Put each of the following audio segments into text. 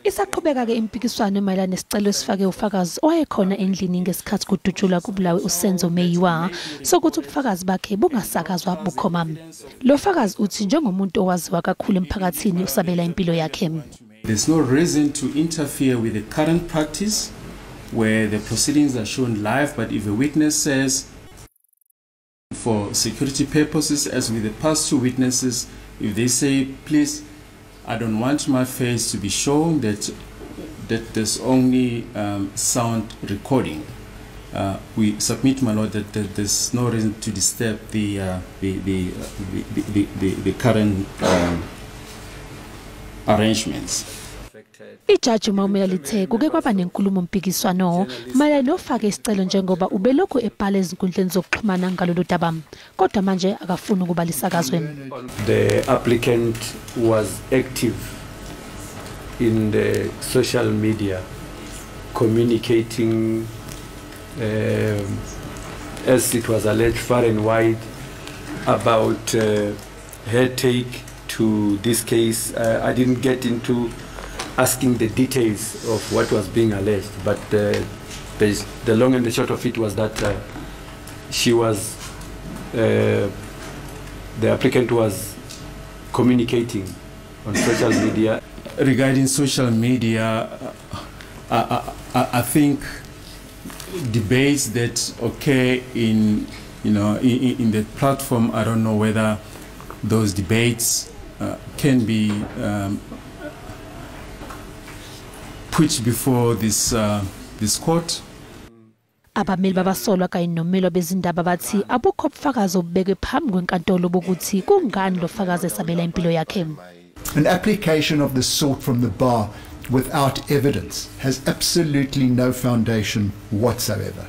Isaqhubeka ke impikiswano emayelana nesicelo esifake ufakazi owayekhona endlini ngesikhathi kudutshulwa kubulawe uSenzo Meyiwa sokuthi ubufakazi bakhe bungasakazwa bukhoma. Lo fakazi uthi njengomuntu owaziwa kakhulu emphakathini usabela impilo yakhe. There's no reason to interfere with the current practice where the proceedings are shown live, but if a witness says for security purposes, as with the past two witnesses, if they say, please, I don't want my face to be shown, that there's only sound recording. We submit, my lord, that there's no reason to disturb the current arrangements. Ijaji Maumela lithe kuke kwaba nenkulumo mpikiswano mayelana nofake isicelo njengoba ubelokhu ebhala ezinkundleni zokuxhumana ngalolu daba kodwa manje akafuni ukuba lisakazwe. The applicant was active in the social media communicating as it was alleged far and wide about her take to this case. I didn't get into asking the details of what was being alleged, but the long and the short of it was that she was, the applicant was communicating on social media. Regarding social media, I think debates that occur in the platform, I don't know whether those debates can be put before this court. Abameli babasolwa kanye nomelo bezindaba bathi abukho ubufakazi obubekwe phambi kwenkantolo bokuthi kungani lo fakazi esabela impilo yakhe. An application of the sort from the bar without evidence has absolutely no foundation whatsoever.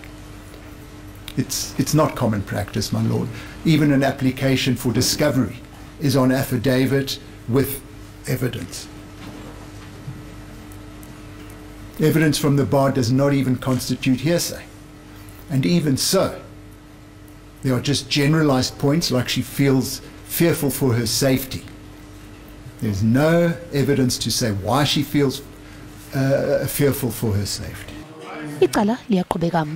It's not common practice, my lord. Even an application for discovery is on affidavit with evidence. Evidence from the bar does not even constitute hearsay. And even so, there are just generalized points like she feels fearful for her safety. There's no evidence to say why she feels fearful for her safety. Icala liyaqhubeka.